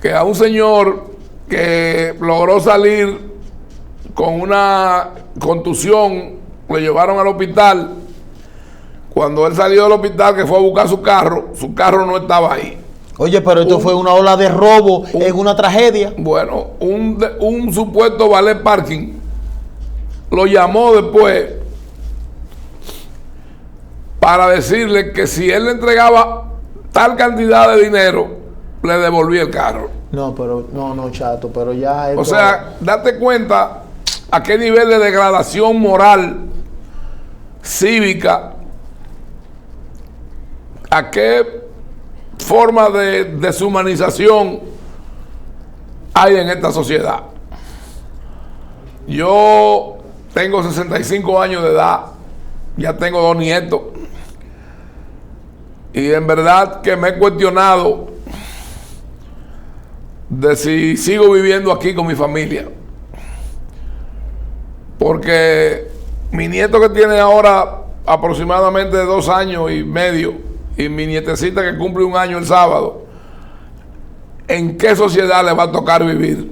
que a un señor que logró salir con una contusión, lo llevaron al hospital. Cuando él salió del hospital, que fue a buscar su carro no estaba ahí. Oye, pero esto fue una ola de robo, es una tragedia. Bueno, un supuesto valet parking lo llamó después para decirle que si él le entregaba tal cantidad de dinero, le devolvía el carro. No, pero no, chato, pero ya esto... O sea, date cuenta a qué nivel de degradación moral, cívica, a qué forma de deshumanización hay en esta sociedad. Yo tengo 65 años de edad, ya tengo 2 nietos, y en verdad que me he cuestionado de si sigo viviendo aquí con mi familia, porque mi nieto, que tiene ahora aproximadamente 2 años y medio, y mi nietecita que cumple 1 año el sábado, ¿en qué sociedad le va a tocar vivir?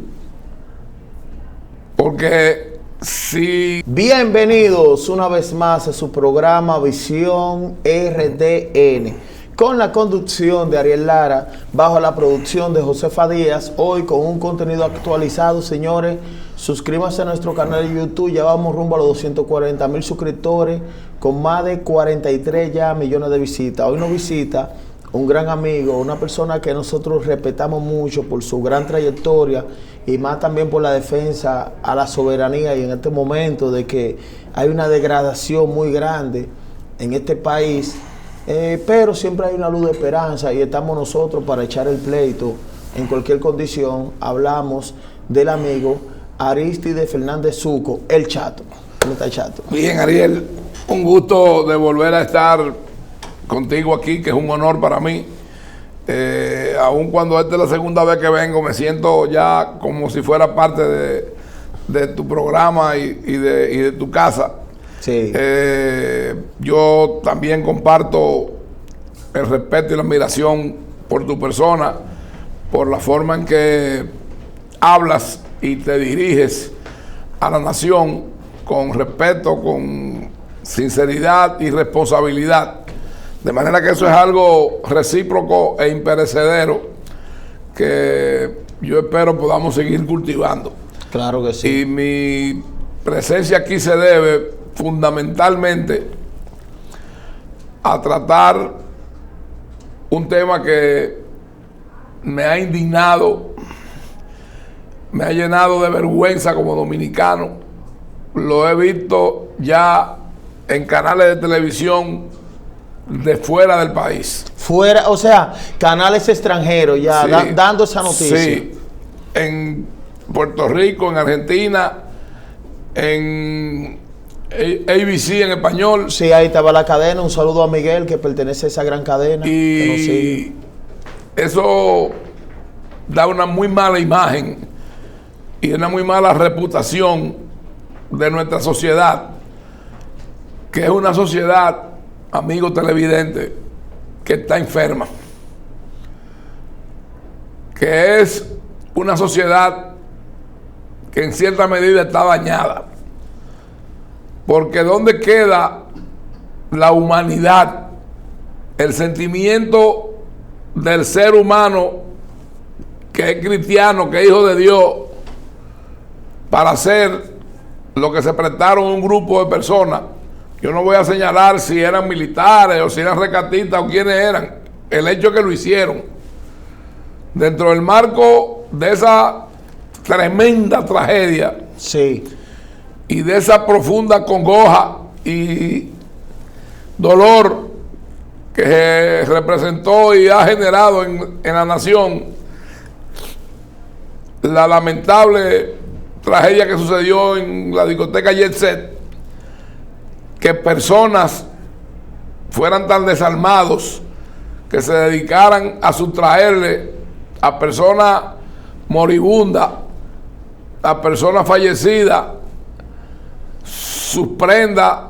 Porque si... Bienvenidos una vez más a su programa Visión RDN, con la conducción de Ariel Lara, bajo la producción de Josefa Díaz. Hoy con un contenido actualizado, señores. Suscríbanse a nuestro canal de YouTube, ya vamos rumbo a los 240,000 suscriptores, con más de 43 ya millones de visitas. Hoy nos visita un gran amigo, una persona que nosotros respetamos mucho por su gran trayectoria y más también por la defensa a la soberanía, y en este momento de que hay una degradación muy grande en este país, pero siempre hay una luz de esperanza y estamos nosotros para echar el pleito en cualquier condición. Hablamos del amigo Aristide Fernández Zuco, el Chato. ¿Cómo está, Chato? Bien, Ariel, un gusto de volver a estar contigo aquí, que es un honor para mí. Aun cuando esta es la segunda vez que vengo, me siento ya como si fuera parte de tu programa y de tu casa. Sí. Yo también comparto el respeto y la admiración por tu persona, por la forma en que hablas y te diriges a la nación con respeto, con sinceridad y responsabilidad. De manera que eso es algo recíproco e imperecedero que yo espero podamos seguir cultivando. Claro que sí. Y mi presencia aquí se debe fundamentalmente a tratar un tema que me ha indignado, me ha llenado de vergüenza como dominicano. Lo he visto ya en canales de televisión de fuera del país. Fuera, o sea, canales extranjeros ya, Sí, dando esa noticia. Sí, en Puerto Rico, en Argentina, en ABC en español. Sí, ahí estaba la cadena. Un saludo a Miguel, que pertenece a esa gran cadena. Que nos sigue. Y eso da una muy mala imagen y una muy mala reputación de nuestra sociedad, que es una sociedad, amigo televidente, que está enferma, que es una sociedad que en cierta medida está dañada, porque ¿dónde queda la humanidad, el sentimiento del ser humano que es cristiano, que es hijo de Dios, para hacer lo que se prestaron un grupo de personas? Yo no voy a señalar si eran militares o si eran recatistas o quiénes eran. El hecho es que lo hicieron dentro del marco de esa tremenda tragedia, Sí. y de esa profunda congoja y dolor que se representó y ha generado en la nación la lamentable tragedia que sucedió en la discoteca Jet Set, que personas fueran tan desalmados que se dedicaran a sustraerle a personas moribundas, a personas fallecidas, sus prendas,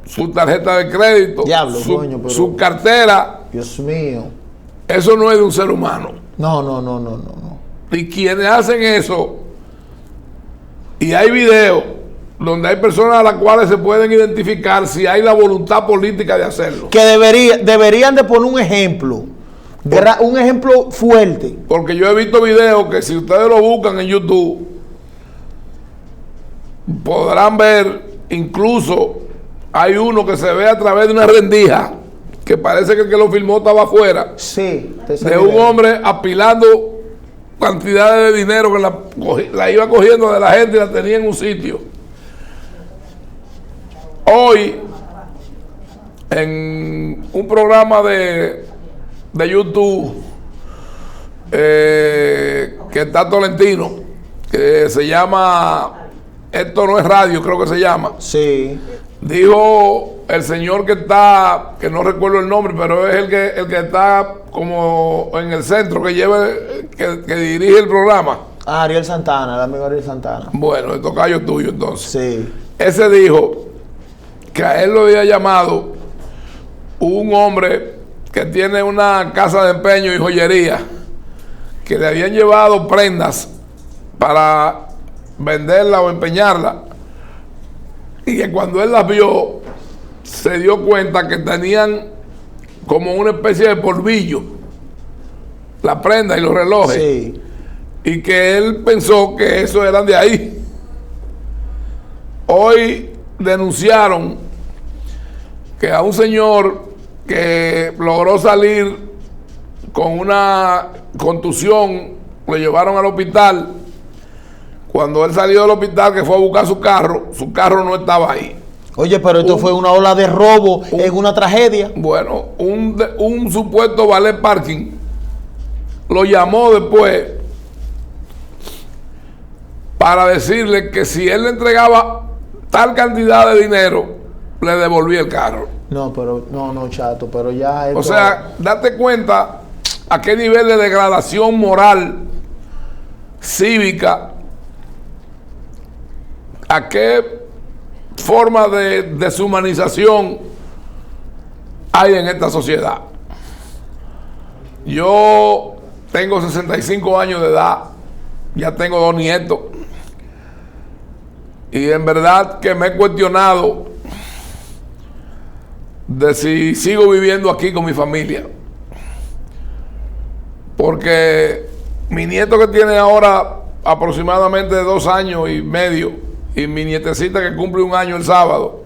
su tarjeta de crédito, Diablo, coño, pero... su cartera. Dios mío. Eso no es de un ser humano. No. Y quienes hacen eso, y hay videos donde hay personas a las cuales se pueden identificar si hay la voluntad política de hacerlo. Que deberían de poner un ejemplo. Un ejemplo fuerte. Porque yo he visto videos que si ustedes lo buscan en YouTube, podrán ver, incluso hay uno que se ve a través de una rendija, que parece que el que lo filmó estaba afuera, sí, de un hombre apilando cantidades de dinero que la iba cogiendo de la gente y la tenía en un sitio. Hoy, en un programa de YouTube que está Tolentino, que se llama Esto No Es Radio, creo que se llama. Sí. Dijo el señor que está, que no recuerdo el nombre, pero es el que está como en el centro, que dirige el programa. Ariel Santana, el amigo Ariel Santana. Bueno, el tocayo tuyo entonces. Sí. Ese dijo que a él lo había llamado un hombre que tiene una casa de empeño y joyería, que le habían llevado prendas para venderla o empeñarla, y que cuando él las vio se dio cuenta que tenían como una especie de polvillo la prenda y los relojes, Sí. y que él pensó que eso eran de ahí. Hoy denunciaron que a un señor que logró salir con una contusión, lo llevaron al hospital. Cuando él salió del hospital, que fue a buscar su carro no estaba ahí. Oye, pero esto fue una ola de robo en una tragedia. Bueno, un supuesto valet parking lo llamó después para decirle que si él le entregaba tal cantidad de dinero, le devolvía el carro. No, pero no, chato, pero ya esto... O sea, date cuenta a qué nivel de degradación moral, cívica, a qué forma de deshumanización hay en esta sociedad. Yo tengo 65 años de edad, ya tengo 2 nietos, y en verdad que me he cuestionado de si sigo viviendo aquí con mi familia, porque mi nieto, que tiene ahora aproximadamente 2 años y medio, y mi nietecita que cumple 1 año el sábado,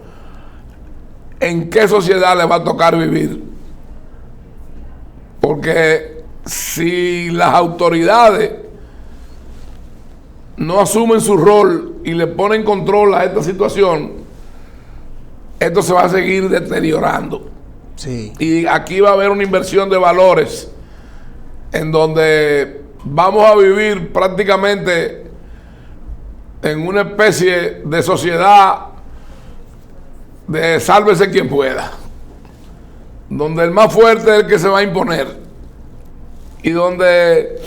¿en qué sociedad le va a tocar vivir? Porque si las autoridades no asumen su rol y le ponen control a esta situación, esto se va a seguir deteriorando. Sí. Y aquí va a haber una inversión de valores en donde vamos a vivir prácticamente en una especie de sociedad de sálvese quien pueda, donde el más fuerte es el que se va a imponer, y donde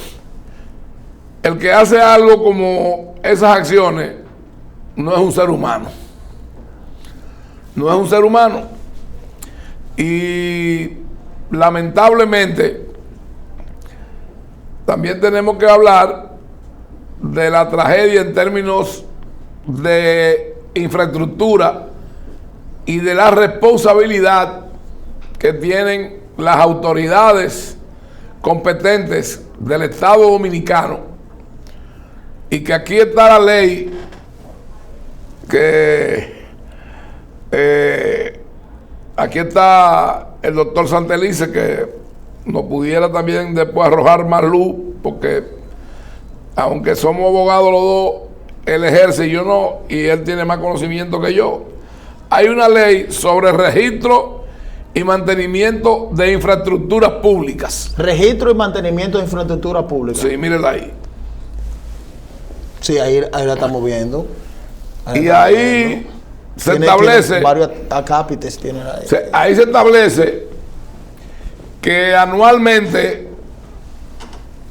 el que hace algo como esas acciones no es un ser humano. No es un ser humano. Y lamentablemente también tenemos que hablar de la tragedia en términos de infraestructura y de la responsabilidad que tienen las autoridades competentes del Estado Dominicano, y que aquí está la ley que aquí está el doctor Santelice, que nos pudiera también después arrojar más luz, porque aunque somos abogados los dos, él ejerce y yo no, y él tiene más conocimiento que yo. Hay una ley sobre registro y mantenimiento de infraestructuras públicas. Registro y mantenimiento de infraestructura pública. Sí, mírenla ahí. Sí, ahí la estamos viendo. Y ahí se establece, tiene varios acápites tiene ahí. Ahí se establece que anualmente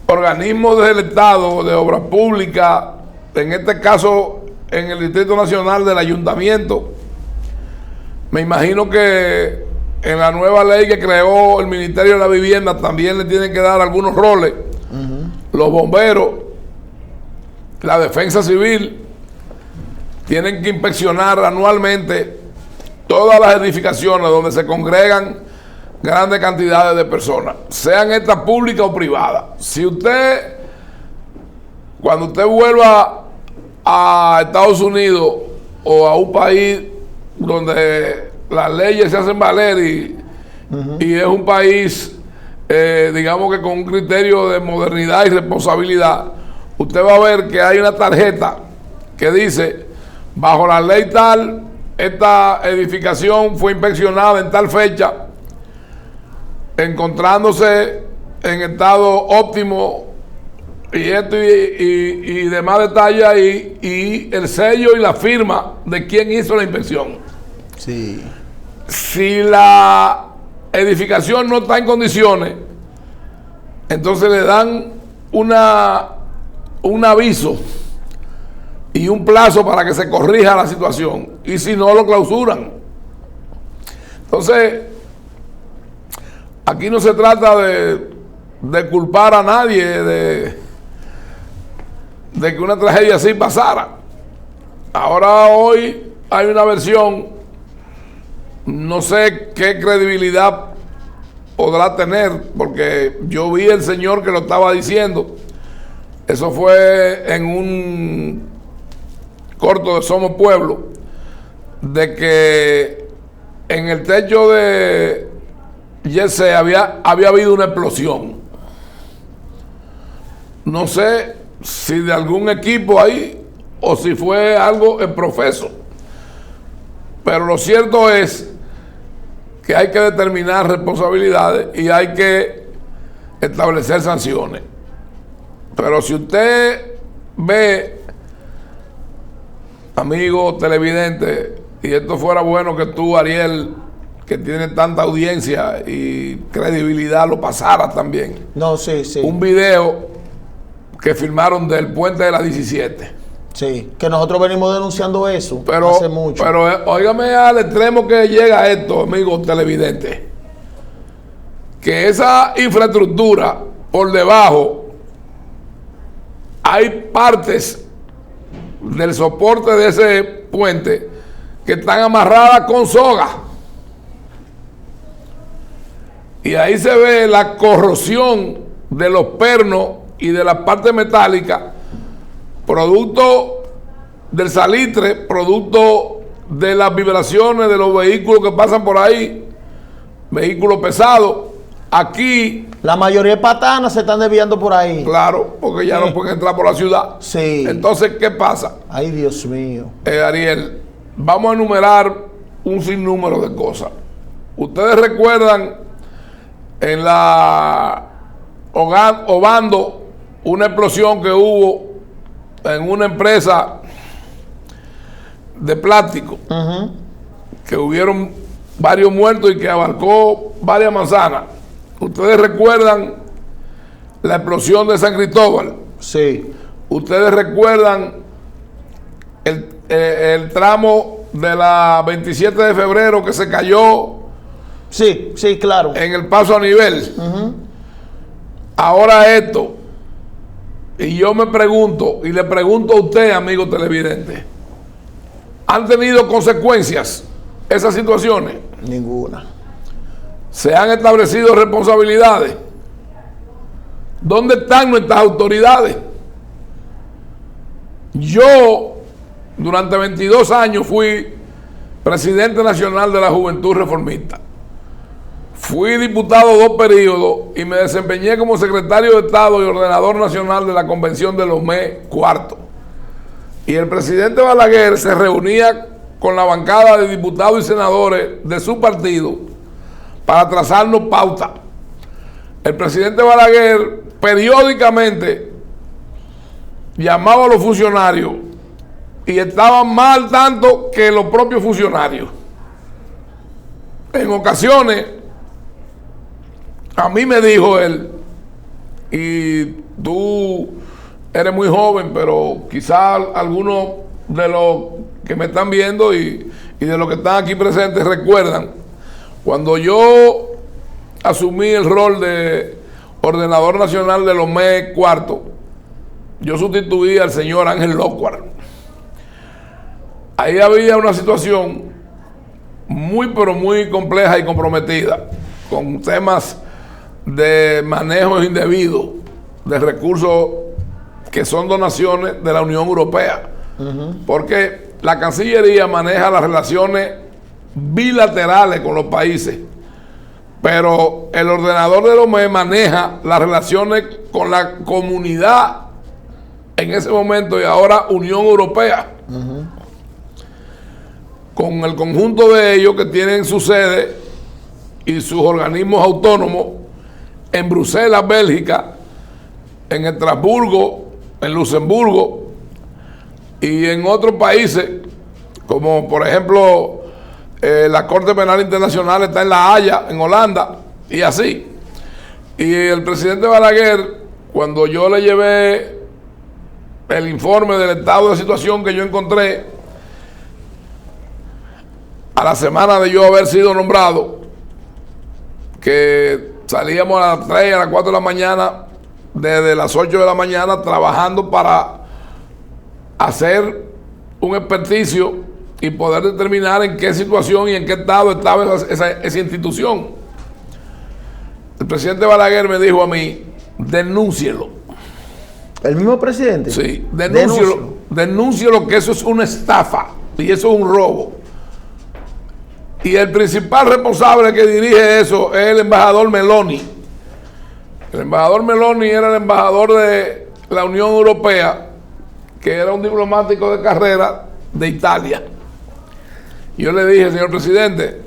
organismos del Estado, de obras públicas, en este caso en el Distrito Nacional del Ayuntamiento, me imagino que en la nueva ley que creó el Ministerio de la Vivienda también le tienen que dar algunos roles, los bomberos la defensa civil tienen que inspeccionar anualmente todas las edificaciones donde se congregan grandes cantidades de personas, sean estas públicas o privadas. Si usted, cuando usted vuelva a Estados Unidos o a un país donde las leyes se hacen valer y es un país, digamos que con un criterio de modernidad y responsabilidad, usted va a ver que hay una tarjeta que dice, bajo la ley tal, esta edificación fue inspeccionada en tal fecha, encontrándose en estado óptimo y esto y demás detalles ahí, y el sello y la firma de quien hizo la inspección. Sí. Si la edificación no está en condiciones, entonces le dan un aviso y un plazo para que se corrija la situación, y si no, lo clausuran. Entonces, aquí no se trata de culpar a nadie de que una tragedia así pasara. Ahora, hoy hay una versión, no sé qué credibilidad podrá tener, porque yo vi el señor que lo estaba diciendo. Eso fue en un corto de Somos Pueblo, de que en el techo de Yese había habido una explosión. No sé si de algún equipo ahí o si fue algo en profeso, pero lo cierto es que hay que determinar responsabilidades y hay que establecer sanciones. Pero si usted ve, amigo televidente, y esto fuera bueno que tú, Ariel, que tiene tanta audiencia y credibilidad, lo pasara también. No, sí, sí. Un video que filmaron del puente de la 17. Sí, que nosotros venimos denunciando eso Pero, hace mucho. pero óigame al extremo que llega esto, amigo televidente, que esa infraestructura por debajo hay partes del soporte de ese puente que están amarradas con soga. Y ahí se ve la corrosión de los pernos y de la parte metálica, producto del salitre, producto de las vibraciones de los vehículos que pasan por ahí, vehículos pesados. Aquí, la mayoría de patanas se están desviando por ahí. claro, porque ya no pueden entrar por la ciudad. Sí. Entonces, ¿qué pasa? Ay, Dios mío. Ariel, vamos a enumerar un sinnúmero de cosas. Ustedes recuerdan en la Obando una explosión que hubo en una empresa de plástico, que hubieron varios muertos y que abarcó varias manzanas. Ustedes recuerdan la explosión de San Cristóbal. Sí. Ustedes recuerdan el tramo de la 27 de febrero que se cayó. Sí, sí, claro. En el paso a nivel. Ahora esto. Y yo me pregunto, y le pregunto a usted, amigo televidente, ¿han tenido consecuencias esas situaciones? Ninguna. ¿Se han establecido responsabilidades? ¿Dónde están nuestras autoridades? Yo, durante 22 años, fui presidente nacional de la Juventud Reformista. Fui diputado 2 periodos y me desempeñé como secretario de Estado y ordenador nacional de la Convención de Lomé IV. Y el presidente Balaguer se reunía con la bancada de diputados y senadores de su partido para trazarnos pauta. El presidente Balaguer periódicamente llamaba a los funcionarios y estaban más al tanto que los propios funcionarios. En ocasiones, a mí me dijo él, y tú eres muy joven, pero quizás algunos de los que me están viendo y de los que están aquí presentes recuerdan, cuando yo asumí el rol de ordenador nacional de Lomé IV, yo sustituí al señor Ángel Lockhart. Ahí había una situación muy, pero muy compleja y comprometida, con temas de manejo indebido de recursos que son donaciones de la Unión Europea. Porque la Cancillería maneja las relaciones bilaterales con los países, pero el ordenador de Lomé maneja las relaciones con la comunidad en ese momento y ahora Unión Europea, con el conjunto de ellos que tienen su sede y sus organismos autónomos en Bruselas, Bélgica, en Estrasburgo, en Luxemburgo y en otros países, como por ejemplo la Corte Penal Internacional está en La Haya, en Holanda, y así. Y el presidente Balaguer, cuando yo le llevé el informe del estado de situación que yo encontré, a la semana de yo haber sido nombrado, que salíamos a las 3, a las 4 de la mañana, desde las 8 de la mañana, trabajando para hacer un experticio y poder determinar en qué situación y en qué estado estaba esa institución. El presidente Balaguer me dijo a mí, denúncielo. ¿El mismo presidente? Sí, denúncielo, que eso es una estafa y eso es un robo. Y el principal responsable que dirige eso es el embajador Meloni. El embajador Meloni era el embajador de la Unión Europea, que era un diplomático de carrera de Italia. Yo le dije, señor presidente,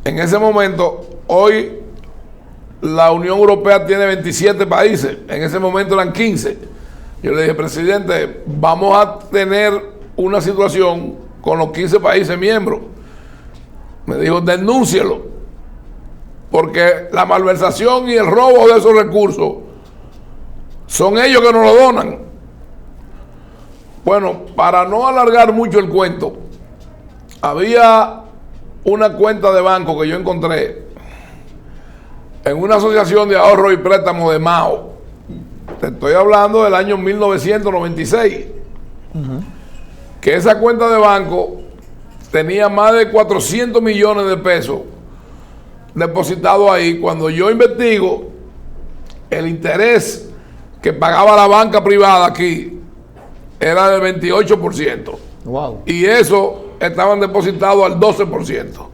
en ese momento, hoy la Unión Europea tiene 27 países, en ese momento eran 15. Yo le dije, presidente, vamos a tener una situación con los 15 países miembros. Me dijo, denúncielo, porque la malversación y el robo de esos recursos son ellos que nos lo donan. Bueno, para no alargar mucho el cuento, había una cuenta de banco que yo encontré en una asociación de ahorro y préstamo de Mao. Te estoy hablando del año 1996. Que esa cuenta de banco tenía más de 400 millones de pesos depositados ahí. Cuando yo investigo el interés que pagaba la banca privada aquí era del 28%. Wow. Y eso estaban depositados al 12%.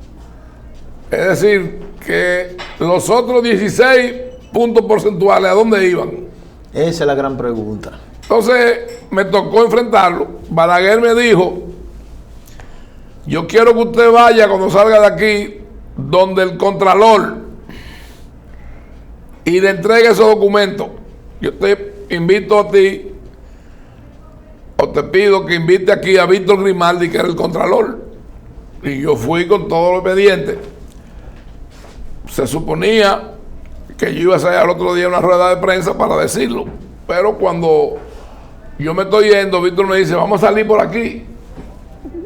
Es decir, que los otros 16 puntos porcentuales, ¿a dónde iban? Esa es la gran pregunta. Entonces, me tocó enfrentarlo. Balaguer me dijo, yo quiero que usted vaya cuando salga de aquí, donde el Contralor, y le entregue esos documentos. Yo te invito a ti, o te pido que invite aquí a Víctor Grimaldi, que era el Contralor. Y yo fui con todo lo expediente. Se suponía que yo iba a hacer al otro día una rueda de prensa para decirlo. Pero cuando yo me estoy yendo, Víctor me dice, vamos a salir por aquí.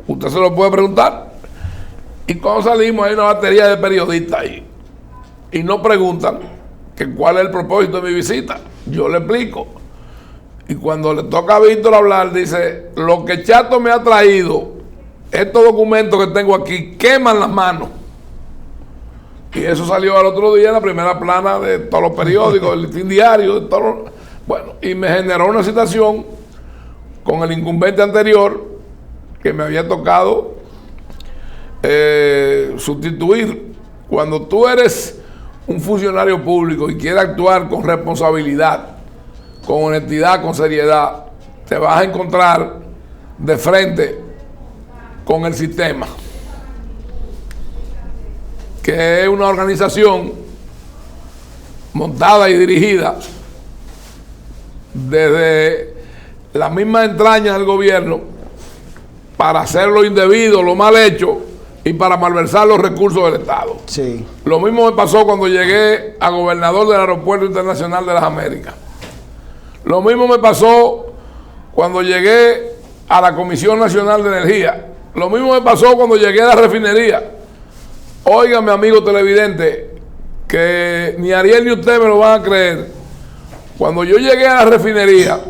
Usted se lo puede preguntar. Y cuando salimos hay una batería de periodistas ahí. Y nos preguntan que cuál es el propósito de mi visita. Yo le explico. Y cuando le toca a Víctor hablar, dice, lo que Chato me ha traído, estos documentos que tengo aquí, queman las manos. Y eso salió al otro día en la primera plana de todos los periódicos, del Listín Diario, de todos los... Bueno, y me generó una situación con el incumbente anterior que me había tocado sustituir. Cuando tú eres un funcionario público y quieres actuar con responsabilidad, con honestidad, con seriedad, te vas a encontrar de frente con el sistema, que es una organización montada y dirigida desde la misma entraña del gobierno para hacer lo indebido, lo mal hecho y para malversar los recursos del Estado. Sí. Lo mismo me pasó cuando llegué a gobernador del Aeropuerto Internacional de las Américas. Lo mismo me pasó cuando llegué a la Comisión Nacional de Energía. Lo mismo me pasó cuando llegué a la refinería. Óigame, amigo televidente, que ni Ariel ni usted me lo van a creer. Cuando yo llegué a la refinería,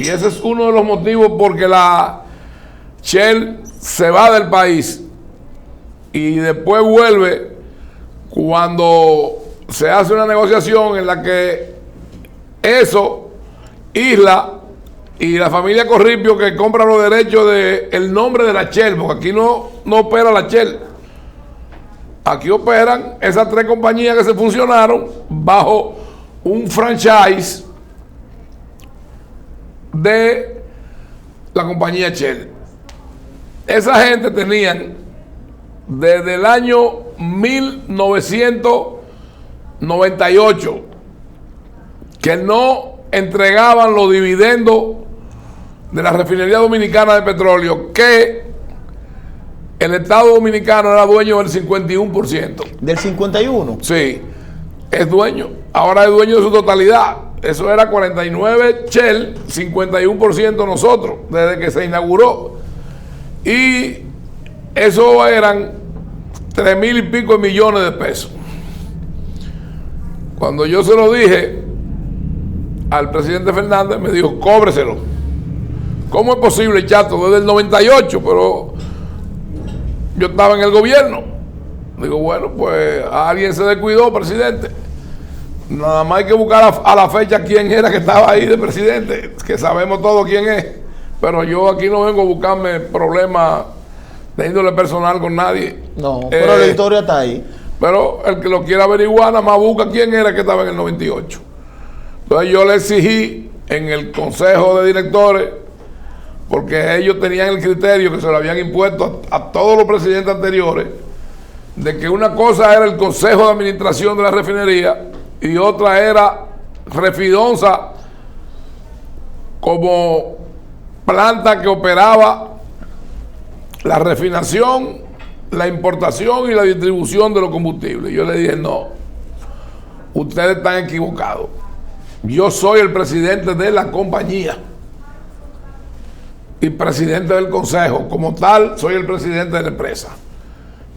Y ese es uno de los motivos porque la Shell se va del país y después vuelve cuando se hace una negociación en la que Isla y la familia Corripio, que compra los derechos del nombre de la Shell, porque aquí no opera la Shell. Aquí operan esas 3 compañías que se funcionaron bajo un franchise de la compañía Shell. Esa gente tenían desde el año 1998 que no entregaban los dividendos de la refinería dominicana de petróleo, que el Estado dominicano era dueño del 51%. ¿Del 51? Sí, es dueño. Ahora es dueño de su totalidad. Eso era 49 Shell, 51% nosotros, desde que se inauguró. Y eso eran 3,000 y pico de millones de pesos. Cuando yo se lo dije al presidente Fernández, me dijo, cóbreselo. ¿Cómo es posible, chato? Desde el 98, pero yo estaba en el gobierno. Digo, bueno, pues alguien se descuidó, presidente. Nada más hay que buscar a la fecha quién era que estaba ahí de presidente, que sabemos todos quién es. Pero yo aquí no vengo a buscarme problemas de índole personal con nadie. No, pero la historia está ahí. Pero el que lo quiera averiguar, nada más busca quién era que estaba en el 98. Entonces yo le exigí en el consejo de directores, porque ellos tenían el criterio que se lo habían impuesto a todos los presidentes anteriores, de que una cosa era el consejo de administración de la refinería y otra era Refidonza como planta que operaba la refinación, la importación y la distribución de los combustibles. Yo le dije, no, ustedes están equivocados. Yo soy el presidente de la compañía y presidente del consejo. Como tal, soy el presidente de la empresa.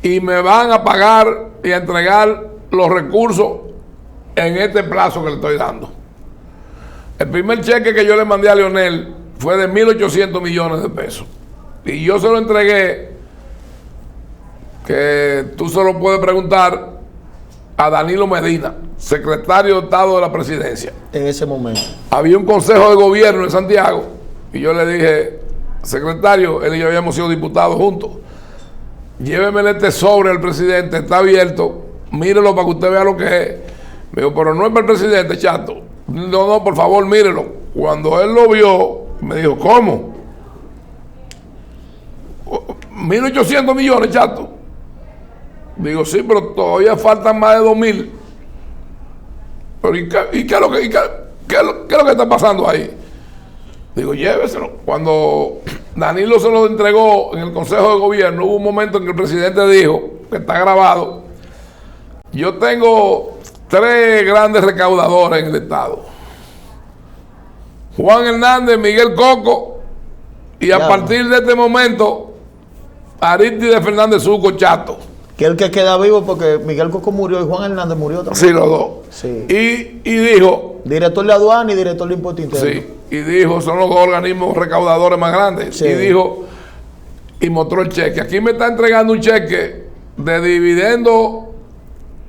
Y me van a pagar y a entregar los recursos en este plazo que le estoy dando. El primer cheque que yo le mandé a Leonel fue de 1.800 millones de pesos. Y yo se lo entregué, que tú se lo puedes preguntar a Danilo Medina, secretario de Estado de la Presidencia. En ese momento. Había un consejo de gobierno en Santiago y yo le dije, secretario, él y yo habíamos sido diputados juntos, lléveme este sobre al presidente, está abierto, mírelo para que usted vea lo que es. Me dijo, pero no es para el presidente, chato. No, por favor, mírelo. Cuando él lo vio, me dijo, ¿cómo? 1.800 millones, chato. Digo, sí, pero todavía faltan más de 2.000. Pero ¿y qué es lo que está pasando ahí? Digo, lléveselo. Cuando Danilo se lo entregó en el Consejo de Gobierno, hubo un momento en que el presidente dijo, que está grabado, yo tengo 3 grandes recaudadores en el Estado: Juan Hernández, Miguel Coco y a partir de este momento Arístide Fernández Suco, chato. Que es el que queda vivo porque Miguel Coco murió y Juan Hernández murió también. Sí, los dos. Sí. Y dijo... Director de aduana y director de impuesto interno. Sí, y dijo, son los 2 organismos recaudadores más grandes. Sí. Y dijo, y mostró el cheque. Aquí me está entregando un cheque de dividendo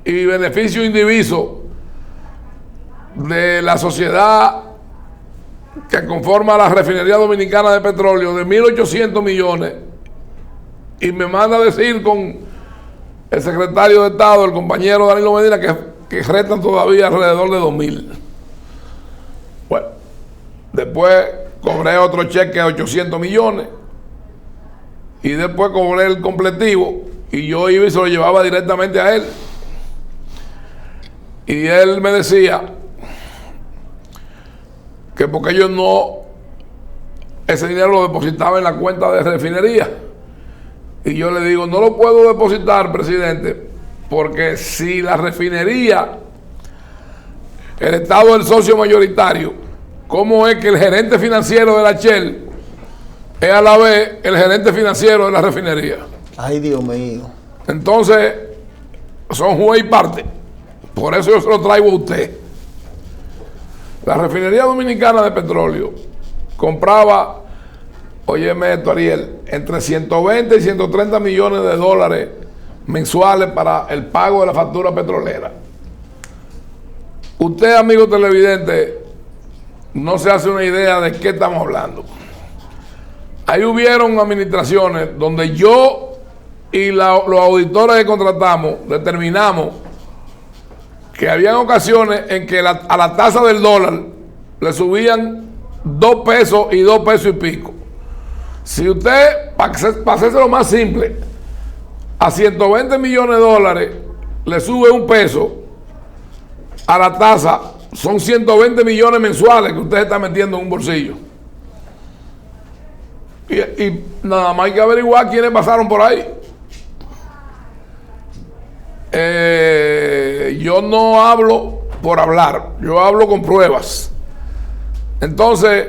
y beneficio indiviso de la sociedad que conforma la refinería dominicana de petróleo de 1.800 millones. Y me manda a decir con el secretario de Estado, el compañero Danilo Medina, que restan todavía alrededor de 2.000. Bueno, después cobré otro cheque de 800 millones y después cobré el completivo y yo iba y se lo llevaba directamente a él. Y él me decía que porque ellos ese dinero lo depositaba en la cuenta de refinería. Y yo le digo, no lo puedo depositar, presidente, porque si la refinería, el Estado es el socio mayoritario, ¿cómo es que el gerente financiero de la Shell es a la vez el gerente financiero de la refinería? Ay, Dios mío. Entonces, son juez y parte. Por eso yo se lo traigo a usted. La refinería dominicana de petróleo compraba, óyeme esto, Ariel, entre 120 y 130 millones de dólares mensuales para el pago de la factura petrolera. Usted, amigo televidente, no se hace una idea de qué estamos hablando. Ahí hubieron administraciones donde yo y los auditores que contratamos determinamos que habían ocasiones en que a la tasa del dólar le subían 2 pesos y 2 pesos y pico. Si usted, para hacerse lo más simple, a 120 millones de dólares le sube 1 peso a la tasa, son 120 millones mensuales que usted está metiendo en un bolsillo. Y nada más hay que averiguar quiénes pasaron por ahí. Yo no hablo por hablar, yo hablo con pruebas. Entonces,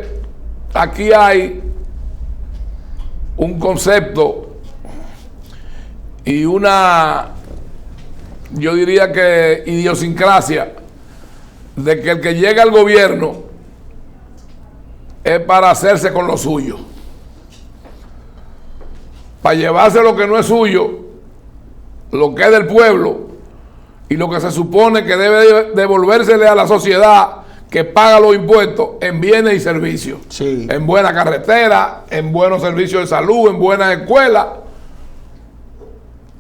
aquí hay un concepto y una, yo diría que idiosincrasia, de que el que llega al gobierno es para hacerse con lo suyo, para llevarse lo que no es suyo, lo que es del pueblo y lo que se supone que debe devolvérsele a la sociedad que paga los impuestos en bienes y servicios, sí, en buena carretera, en buenos servicios de salud, en buenas escuelas,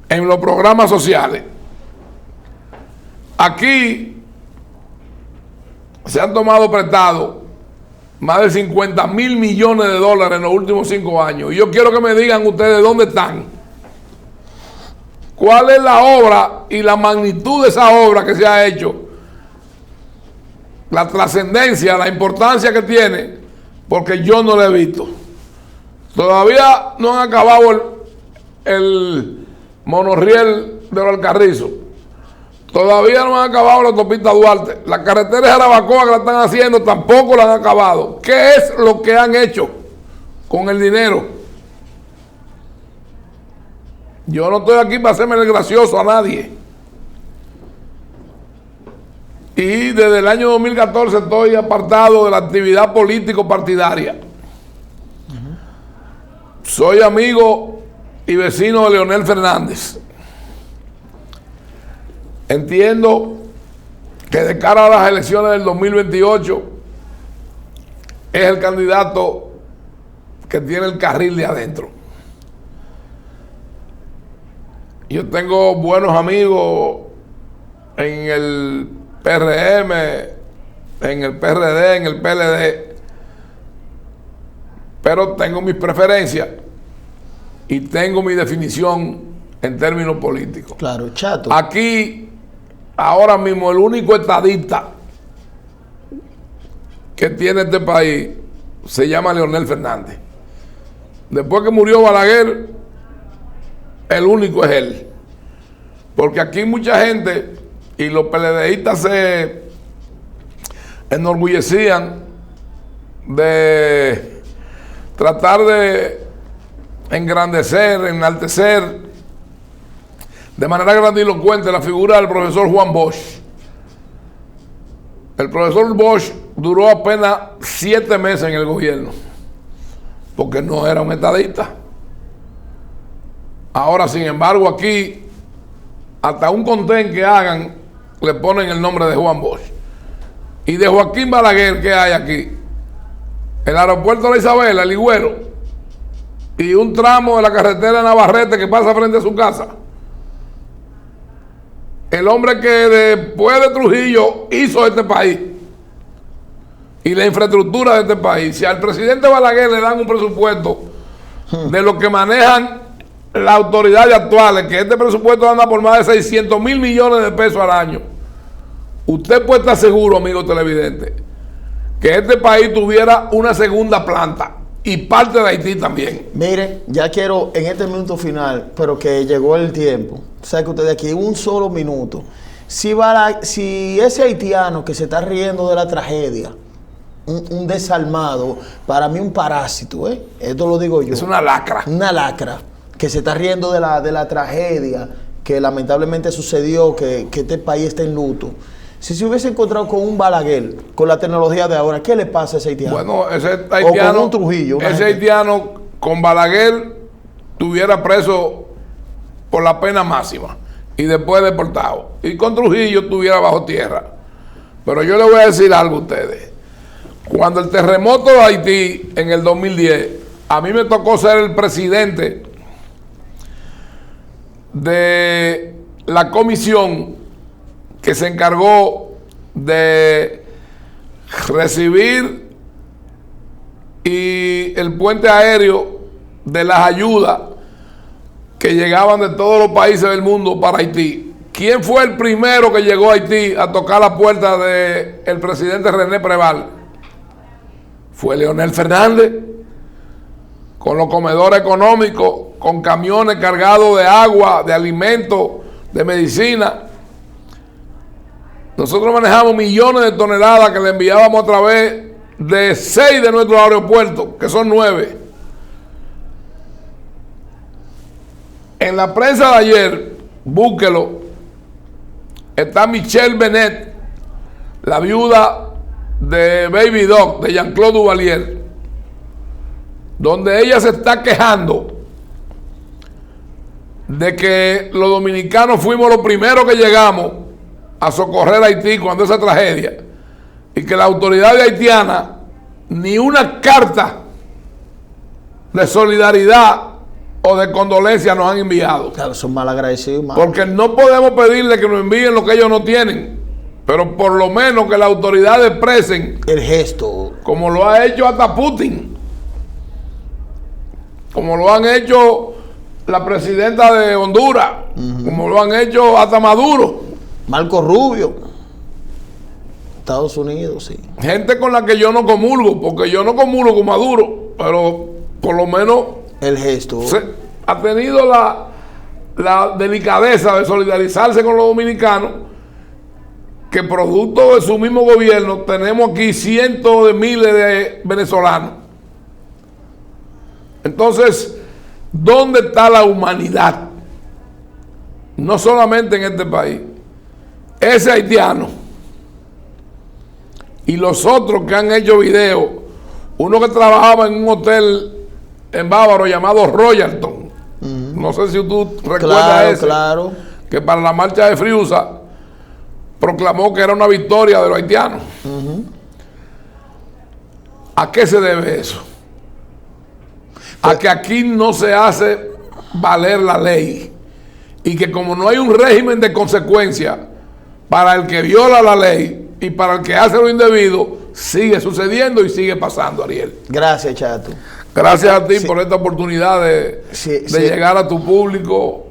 en los programas sociales. Aquí se han tomado prestados más de 50 mil millones de dólares en los últimos 5 años. Y yo quiero que me digan ustedes dónde están. ¿Cuál es la obra y la magnitud de esa obra que se ha hecho? La trascendencia, la importancia que tiene, porque yo no la he visto. Todavía no han acabado el monorriel de los Alcarrizos. Todavía no han acabado la autopista Duarte. La carretera de Jarabacoa que la están haciendo tampoco la han acabado. ¿Qué es lo que han hecho con el dinero? Yo no estoy aquí para hacerme el gracioso a nadie. Y desde el año 2014 estoy apartado de la actividad político-partidaria. Soy amigo y vecino de Leonel Fernández. Entiendo que de cara a las elecciones del 2028 es el candidato que tiene el carril de adentro. Yo tengo buenos amigos en el PRM, en el PRD, en el PLD, pero tengo mis preferencias y tengo mi definición en términos políticos. Claro, chato. Aquí, ahora mismo, el único estadista que tiene este país se llama Leonel Fernández. Después que murió Balaguer, el único es él. Porque aquí mucha gente, y los PLDistas se enorgullecían de tratar de engrandecer, enaltecer de manera grandilocuente la figura del profesor Juan Bosch. El profesor Bosch duró apenas 7 meses en el gobierno, porque no era un estadista. Ahora, sin embargo, aquí, hasta un contén que hagan, le ponen el nombre de Juan Bosch. Y de Joaquín Balaguer, ¿qué hay aquí? El aeropuerto de la Isabela, el Higüero, y un tramo de la carretera de Navarrete que pasa frente a su casa. El hombre que después de Trujillo hizo este país y la infraestructura de este país. Si al presidente Balaguer le dan un presupuesto de lo que manejan las autoridades actuales, que este presupuesto anda por más de 600 mil millones de pesos al año, usted puede estar seguro, amigo televidente, que este país tuviera una segunda planta y parte de Haití también. Mire, ya quiero en este minuto final, pero que llegó el tiempo. Sabe que ustedes aquí un solo minuto. Si ese haitiano que se está riendo de la tragedia, un desalmado, para mí un parásito, esto lo digo yo. Es una lacra. Una lacra que se está riendo de la tragedia que lamentablemente sucedió, que este país está en luto. Si se hubiese encontrado con un Balaguer, con la tecnología de ahora, ¿qué le pasa a ese haitiano? Bueno, ese o con un Trujillo. Ese haitiano con Balaguer estuviera preso por la pena máxima y después deportado. Y con Trujillo estuviera bajo tierra. Pero yo le voy a decir algo a ustedes. Cuando el terremoto de Haití en el 2010, a mí me tocó ser el presidente de la comisión que se encargó de recibir y el puente aéreo de las ayudas que llegaban de todos los países del mundo para Haití. ¿Quién fue el primero que llegó a Haití a tocar la puerta del presidente René Preval? Fue Leonel Fernández, con los comedores económicos, con camiones cargados de agua, de alimentos, de medicina. Nosotros manejamos millones de toneladas que le enviábamos a través de 6 de nuestros aeropuertos, que son 9. En la prensa de ayer, búsquelo, está Michelle Bennett, la viuda de Baby Doc, de Jean-Claude Duvalier, donde ella se está quejando de que los dominicanos fuimos los primeros que llegamos a socorrer a Haití cuando esa tragedia, y que la autoridad haitiana ni una carta de solidaridad o de condolencia nos han enviado. Claro, son mal agradecidos. Porque no podemos pedirle que nos envíen lo que ellos no tienen, pero por lo menos que las autoridades expresen el gesto, como lo ha hecho hasta Putin, como lo han hecho la presidenta de Honduras, como lo han hecho hasta Maduro, Marco Rubio, Estados Unidos, sí. Gente con la que yo no comulgo, porque yo no comulgo con Maduro, pero por lo menos el gesto ha tenido la delicadeza de solidarizarse con los dominicanos, que producto de su mismo gobierno tenemos aquí cientos de miles de venezolanos. Entonces, ¿dónde está la humanidad? No solamente en este país. Ese haitiano y los otros que han hecho videos, uno que trabajaba en un hotel en Bávaro llamado Royalton, no sé si tú recuerdas ese, claro, que para la marcha de Friusa proclamó que era una victoria de los haitianos. ¿A qué se debe eso? A que aquí no se hace valer la ley, y que como no hay un régimen de consecuencia para el que viola la ley y para el que hace lo indebido, sigue sucediendo y sigue pasando, Ariel. Gracias, Chato. Gracias a ti por esta oportunidad de llegar a tu público,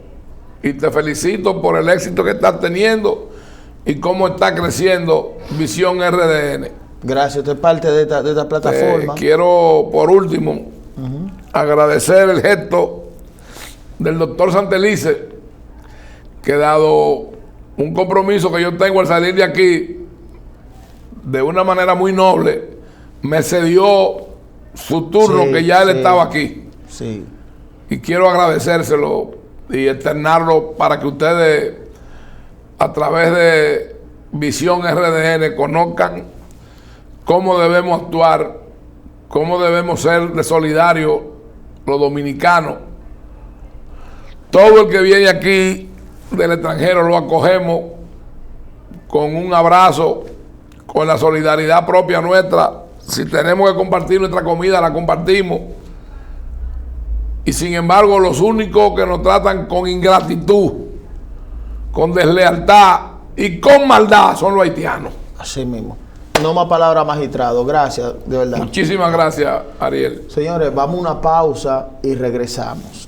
y te felicito por el éxito que estás teniendo y cómo está creciendo Visión RDN. Gracias, usted es parte de esta plataforma. Quiero, por último, agradecer el gesto del doctor Santelice, que dado un compromiso que yo tengo al salir de aquí, de una manera muy noble, me cedió su turno, que ya él estaba aquí. Sí. Y quiero agradecérselo y externarlo para que ustedes, a través de Visión RDN, conozcan cómo debemos actuar, cómo debemos ser de solidarios los dominicanos. Todo el que viene aquí del extranjero lo acogemos con un abrazo, con la solidaridad propia nuestra. Si tenemos que compartir nuestra comida, la compartimos. Y sin embargo, los únicos que nos tratan con ingratitud, con deslealtad y con maldad son los haitianos. Así mismo. No más palabras, magistrado. Gracias, de verdad. Muchísimas gracias, Ariel. Señores, vamos a una pausa y regresamos.